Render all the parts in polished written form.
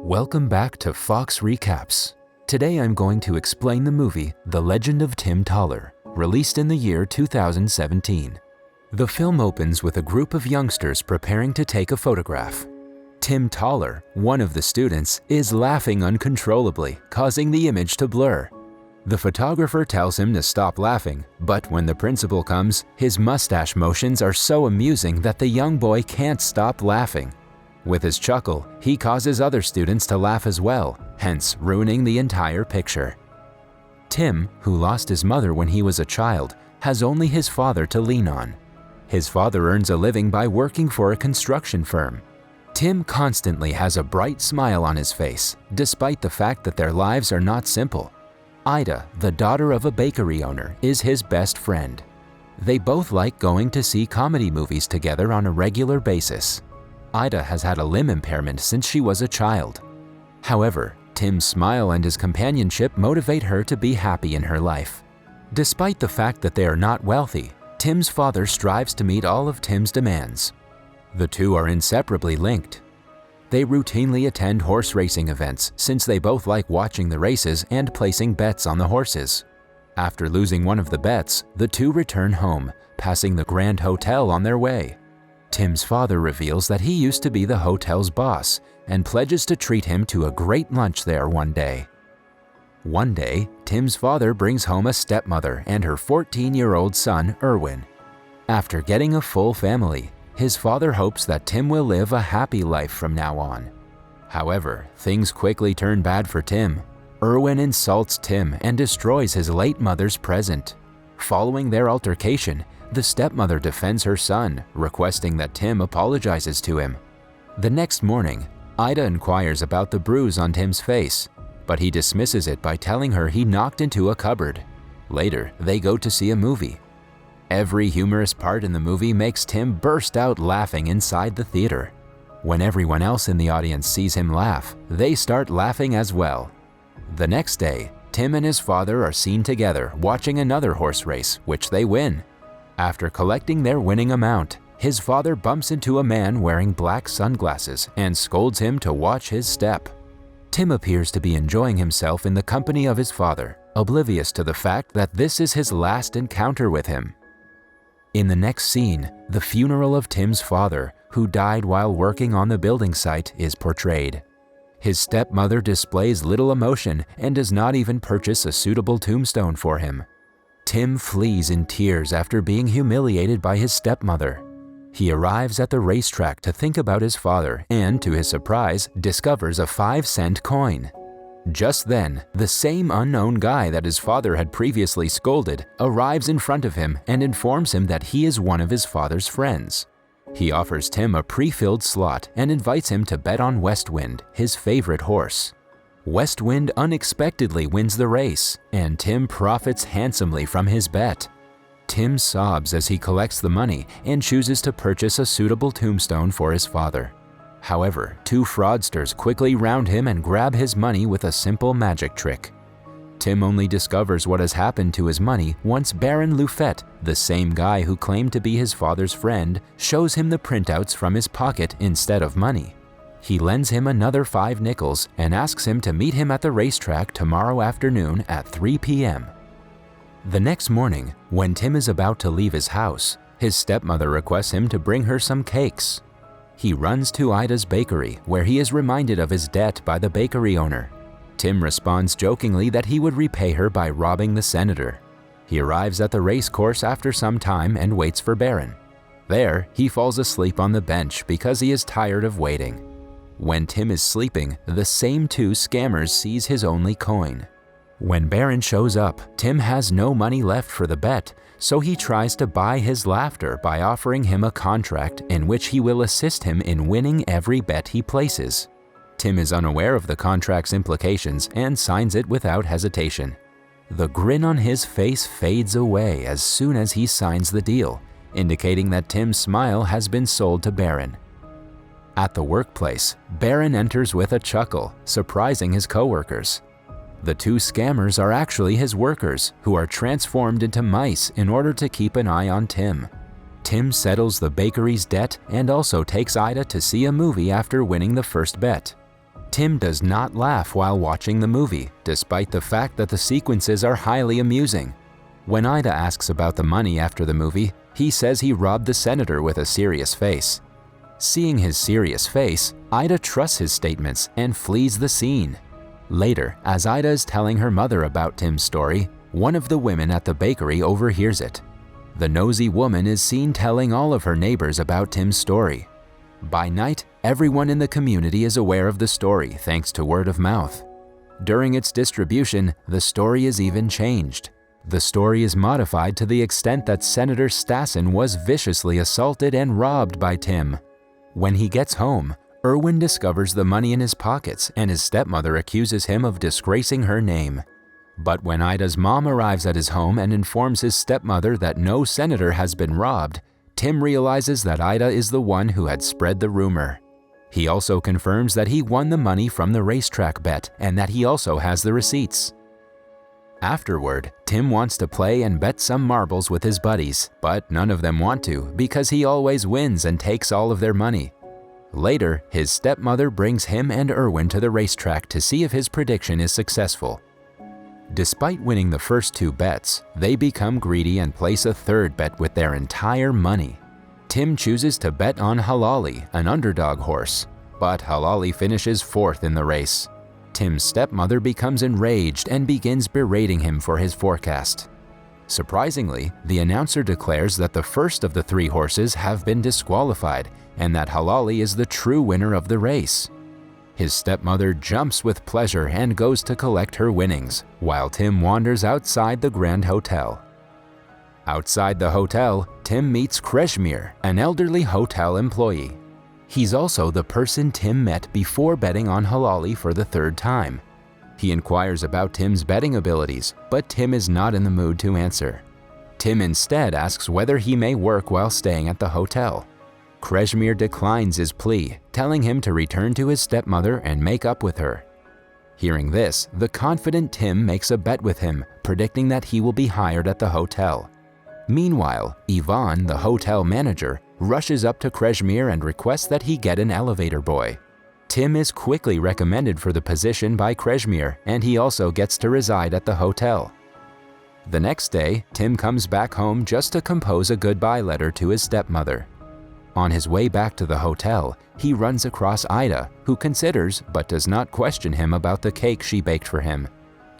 Welcome back to Fox Recaps. Today I'm going to explain the movie The Legend of Tim Toller, released in the year 2017. The film opens with a group of youngsters preparing to take a photograph. Tim Toller, one of the students, is laughing uncontrollably, causing the image to blur. The photographer tells him to stop laughing, but when the principal comes, his mustache motions are so amusing that the young boy can't stop laughing. With his chuckle, he causes other students to laugh as well, hence ruining the entire picture. Tim, who lost his mother when he was a child, has only his father to lean on. His father earns a living by working for a construction firm. Tim constantly has a bright smile on his face, despite the fact that their lives are not simple. Ida, the daughter of a bakery owner, is his best friend. They both like going to see comedy movies together on a regular basis. Ida has had a limb impairment since she was a child. However, Tim's smile and his companionship motivate her to be happy in her life. Despite the fact that they are not wealthy, Tim's father strives to meet all of Tim's demands. The two are inseparably linked. They routinely attend horse racing events since they both like watching the races and placing bets on the horses. After losing one of the bets, the two return home, passing the Grand Hotel on their way. Tim's father reveals that he used to be the hotel's boss and pledges to treat him to a great lunch there one day. One day, Tim's father brings home a stepmother and her 14-year-old son, Erwin. After getting a full family, his father hopes that Tim will live a happy life from now on. However, things quickly turn bad for Tim. Erwin insults Tim and destroys his late mother's present. Following their altercation, the stepmother defends her son, requesting that Tim apologizes to him. The next morning, Ida inquires about the bruise on Tim's face, but he dismisses it by telling her he knocked into a cupboard. Later, they go to see a movie. Every humorous part in the movie makes Tim burst out laughing inside the theater. When everyone else in the audience sees him laugh, they start laughing as well. The next day, Tim and his father are seen together watching another horse race, which they win. After collecting their winning amount, his father bumps into a man wearing black sunglasses and scolds him to watch his step. Tim appears to be enjoying himself in the company of his father, oblivious to the fact that this is his last encounter with him. In the next scene, the funeral of Tim's father, who died while working on the building site, is portrayed. His stepmother displays little emotion and does not even purchase a suitable tombstone for him. Tim flees in tears after being humiliated by his stepmother. He arrives at the racetrack to think about his father and, to his surprise, discovers a 5-cent coin. Just then, the same unknown guy that his father had previously scolded arrives in front of him and informs him that he is one of his father's friends. He offers Tim a pre-filled slot and invites him to bet on Westwind, his favorite horse. Westwind unexpectedly wins the race, and Tim profits handsomely from his bet. Tim sobs as he collects the money and chooses to purchase a suitable tombstone for his father. However, two fraudsters quickly round him and grab his money with a simple magic trick. Tim only discovers what has happened to his money once Baron Lufette, the same guy who claimed to be his father's friend, shows him the printouts from his pocket instead of money. He lends him another 5 nickels and asks him to meet him at the racetrack tomorrow afternoon at 3 p.m. The next morning, when Tim is about to leave his house, his stepmother requests him to bring her some cakes. He runs to Ida's bakery, where he is reminded of his debt by the bakery owner. Tim responds jokingly that he would repay her by robbing the senator. He arrives at the race course after some time and waits for Baron. There, he falls asleep on the bench because he is tired of waiting. When Tim is sleeping, the same two scammers seize his only coin. When Baron shows up, Tim has no money left for the bet, so he tries to buy his laughter by offering him a contract in which he will assist him in winning every bet he places. Tim is unaware of the contract's implications and signs it without hesitation. The grin on his face fades away as soon as he signs the deal, indicating that Tim's smile has been sold to Baron. At the workplace, Baron enters with a chuckle, surprising his coworkers. The two scammers are actually his workers, who are transformed into mice in order to keep an eye on Tim. Tim settles the bakery's debt and also takes Ida to see a movie after winning the first bet. Tim does not laugh while watching the movie, despite the fact that the sequences are highly amusing. When Ida asks about the money after the movie, he says he robbed the senator with a serious face. Seeing his serious face, Ida trusts his statements and flees the scene. Later, as Ida is telling her mother about Tim's story, one of the women at the bakery overhears it. The nosy woman is seen telling all of her neighbors about Tim's story. By night, everyone in the community is aware of the story thanks to word of mouth. During its distribution, the story is even changed. The story is modified to the extent that Senator Stassen was viciously assaulted and robbed by Tim. When he gets home, Erwin discovers the money in his pockets and his stepmother accuses him of disgracing her name. But when Ida's mom arrives at his home and informs his stepmother that no senator has been robbed, Tim realizes that Ida is the one who had spread the rumor. He also confirms that he won the money from the racetrack bet and that he also has the receipts. Afterward, Tim wants to play and bet some marbles with his buddies, but none of them want to because he always wins and takes all of their money. Later, his stepmother brings him and Erwin to the racetrack to see if his prediction is successful. Despite winning the first two bets, they become greedy and place a third bet with their entire money. Tim chooses to bet on Halali, an underdog horse, but Halali finishes fourth in the race. Tim's stepmother becomes enraged and begins berating him for his forecast. Surprisingly, the announcer declares that the first of the three horses have been disqualified and that Halali is the true winner of the race. His stepmother jumps with pleasure and goes to collect her winnings, while Tim wanders outside the Grand Hotel. Outside the hotel, Tim meets Kreshmir, an elderly hotel employee. He's also the person Tim met before betting on Halali for the third time. He inquires about Tim's betting abilities, but Tim is not in the mood to answer. Tim instead asks whether he may work while staying at the hotel. Kreshmir declines his plea, telling him to return to his stepmother and make up with her. Hearing this, the confident Tim makes a bet with him, predicting that he will be hired at the hotel. Meanwhile, Ivan, the hotel manager, rushes up to Kreshmir and requests that he get an elevator boy. Tim is quickly recommended for the position by Kreshmir, and he also gets to reside at the hotel. The next day, Tim comes back home just to compose a goodbye letter to his stepmother. On his way back to the hotel, he runs across Ida, who considers but does not question him about the cake she baked for him.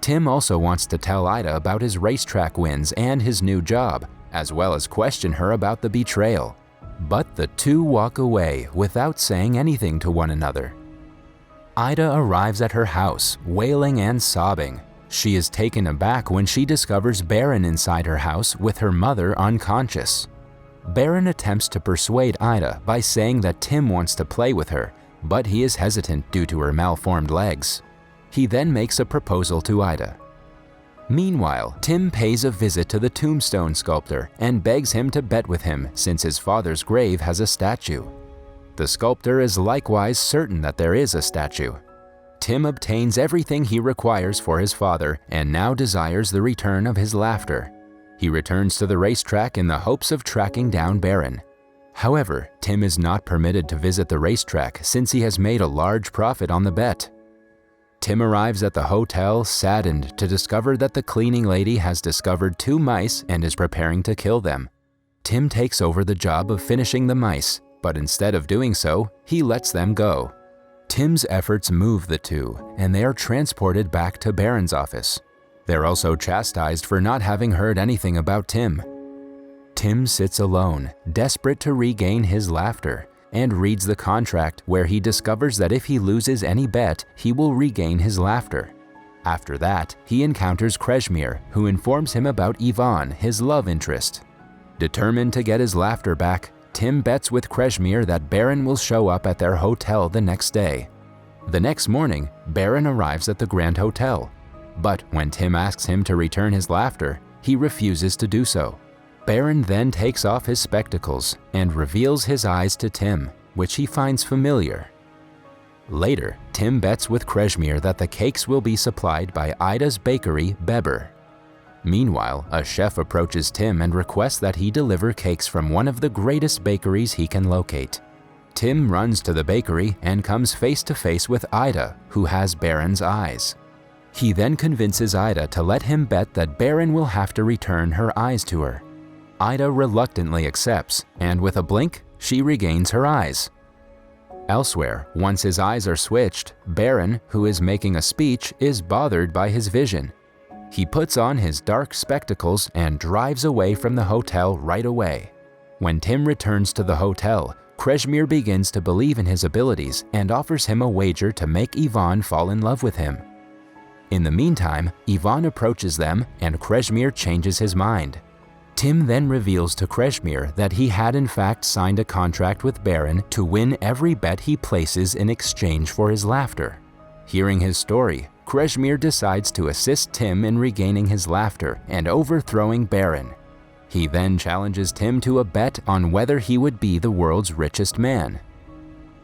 Tim also wants to tell Ida about his racetrack wins and his new job, as well as question her about the betrayal. But the two walk away without saying anything to one another. Ida arrives at her house, wailing and sobbing. She is taken aback when she discovers Baron inside her house with her mother unconscious. Baron attempts to persuade Ida by saying that Tim wants to play with her, but he is hesitant due to her malformed legs. He then makes a proposal to Ida. Meanwhile, Tim pays a visit to the tombstone sculptor and begs him to bet with him since his father's grave has a statue. The sculptor is likewise certain that there is a statue. Tim obtains everything he requires for his father and now desires the return of his laughter. He returns to the racetrack in the hopes of tracking down Baron. However, Tim is not permitted to visit the racetrack since he has made a large profit on the bet. Tim arrives at the hotel saddened to discover that the cleaning lady has discovered two mice and is preparing to kill them. Tim takes over the job of finishing the mice, but instead of doing so, he lets them go. Tim's efforts move the two, and they are transported back to Baron's office. They're also chastised for not having heard anything about Tim. Tim sits alone, desperate to regain his laughter, and reads the contract where he discovers that if he loses any bet, he will regain his laughter. After that, he encounters Kreshmir, who informs him about Ivan, his love interest. Determined to get his laughter back, Tim bets with Kreshmir that Baron will show up at their hotel the next day. The next morning, Baron arrives at the Grand Hotel. But when Tim asks him to return his laughter, he refuses to do so. Baron then takes off his spectacles and reveals his eyes to Tim, which he finds familiar. Later, Tim bets with Kreshmir that the cakes will be supplied by Ida's bakery, Beber. Meanwhile, a chef approaches Tim and requests that he deliver cakes from one of the greatest bakeries he can locate. Tim runs to the bakery and comes face to face with Ida, who has Baron's eyes. He then convinces Ida to let him bet that Baron will have to return her eyes to her. Ida reluctantly accepts, and with a blink, she regains her eyes. Elsewhere, once his eyes are switched, Baron, who is making a speech, is bothered by his vision. He puts on his dark spectacles and drives away from the hotel right away. When Tim returns to the hotel, Kreshmir begins to believe in his abilities and offers him a wager to make Yvonne fall in love with him. In the meantime, Yvonne approaches them and Kreshmir changes his mind. Tim then reveals to Kreshmir that he had in fact signed a contract with Baron to win every bet he places in exchange for his laughter. Hearing his story, Kreshmir decides to assist Tim in regaining his laughter and overthrowing Baron. He then challenges Tim to a bet on whether he would be the world's richest man.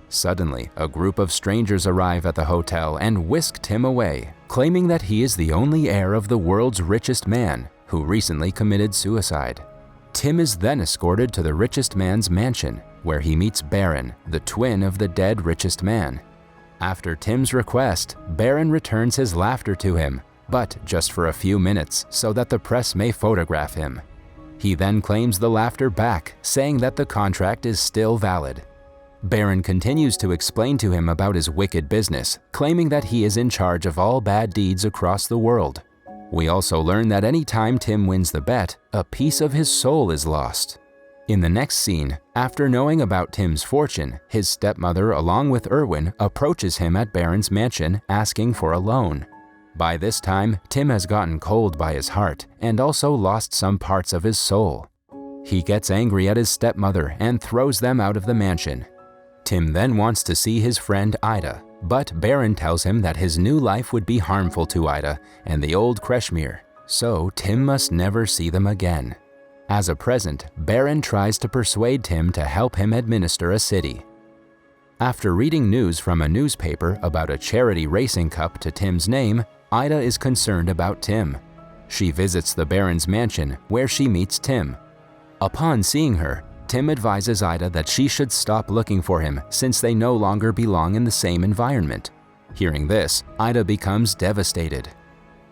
Suddenly, a group of strangers arrive at the hotel and whisk Tim away, claiming that he is the only heir of the world's richest man, who recently committed suicide. Tim is then escorted to the richest man's mansion, where he meets Baron, the twin of the dead richest man. After Tim's request, Baron returns his laughter to him, but just for a few minutes so that the press may photograph him. He then claims the laughter back, saying that the contract is still valid. Baron continues to explain to him about his wicked business, claiming that he is in charge of all bad deeds across the world. We also learn that any time Tim wins the bet, a piece of his soul is lost. In the next scene, after knowing about Tim's fortune, his stepmother along with Erwin approaches him at Baron's mansion asking for a loan. By this time, Tim has gotten cold by his heart and also lost some parts of his soul. He gets angry at his stepmother and throws them out of the mansion. Tim then wants to see his friend Ida, but Baron tells him that his new life would be harmful to Ida and the old Kreshmir, so Tim must never see them again. As a present, Baron tries to persuade Tim to help him administer a city. After reading news from a newspaper about a charity racing cup to Tim's name, Ida is concerned about Tim. She visits the Baron's mansion, where she meets Tim. Upon seeing her, Tim advises Ida that she should stop looking for him since they no longer belong in the same environment. Hearing this, Ida becomes devastated.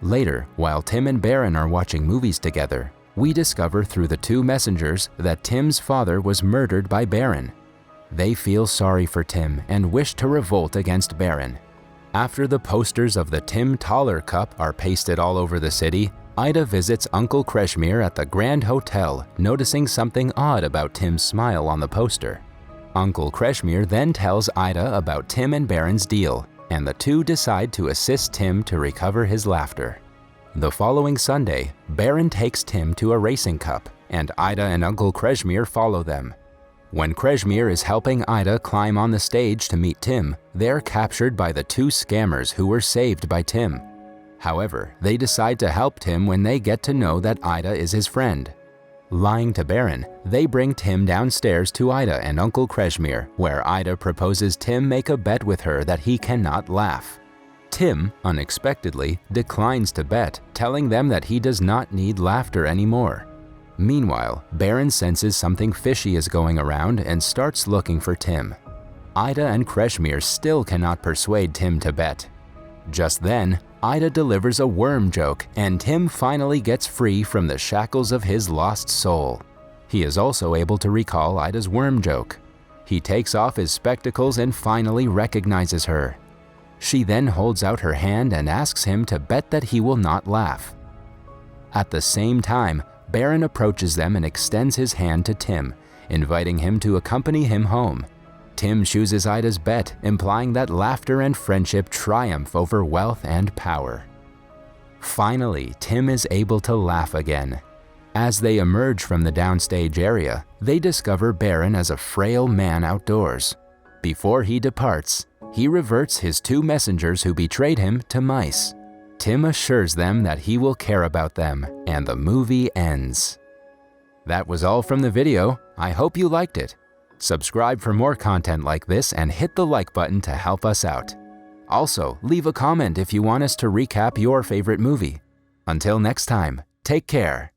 Later, while Tim and Baron are watching movies together, we discover through the two messengers that Tim's father was murdered by Baron. They feel sorry for Tim and wish to revolt against Baron. After the posters of the Tim Thaler Cup are pasted all over the city, Ida visits Uncle Kreshmir at the Grand Hotel, noticing something odd about Tim's smile on the poster. Uncle Kreshmir then tells Ida about Tim and Baron's deal, and the two decide to assist Tim to recover his laughter. The following Sunday, Baron takes Tim to a racing cup, and Ida and Uncle Kreshmir follow them. When Kreshmir is helping Ida climb on the stage to meet Tim, they're captured by the two scammers who were saved by Tim. However, they decide to help Tim when they get to know that Ida is his friend. Lying to Baron, they bring Tim downstairs to Ida and Uncle Kreshmir, where Ida proposes Tim make a bet with her that he cannot laugh. Tim, unexpectedly, declines to bet, telling them that he does not need laughter anymore. Meanwhile, Baron senses something fishy is going around and starts looking for Tim. Ida and Kreshmir still cannot persuade Tim to bet. Just then, Ida delivers a worm joke and Tim finally gets free from the shackles of his lost soul. He is also able to recall Ida's worm joke. He takes off his spectacles and finally recognizes her. She then holds out her hand and asks him to bet that he will not laugh. At the same time, Baron approaches them and extends his hand to Tim, inviting him to accompany him home. Tim chooses Ida's bet, implying that laughter and friendship triumph over wealth and power. Finally, Tim is able to laugh again. As they emerge from the downstage area, they discover Baron as a frail man outdoors. Before he departs, he reverts his two messengers who betrayed him to mice. Tim assures them that he will care about them, and the movie ends. That was all from the video. I hope you liked it. Subscribe for more content like this and hit the like button to help us out. Also, leave a comment if you want us to recap your favorite movie. Until next time, take care.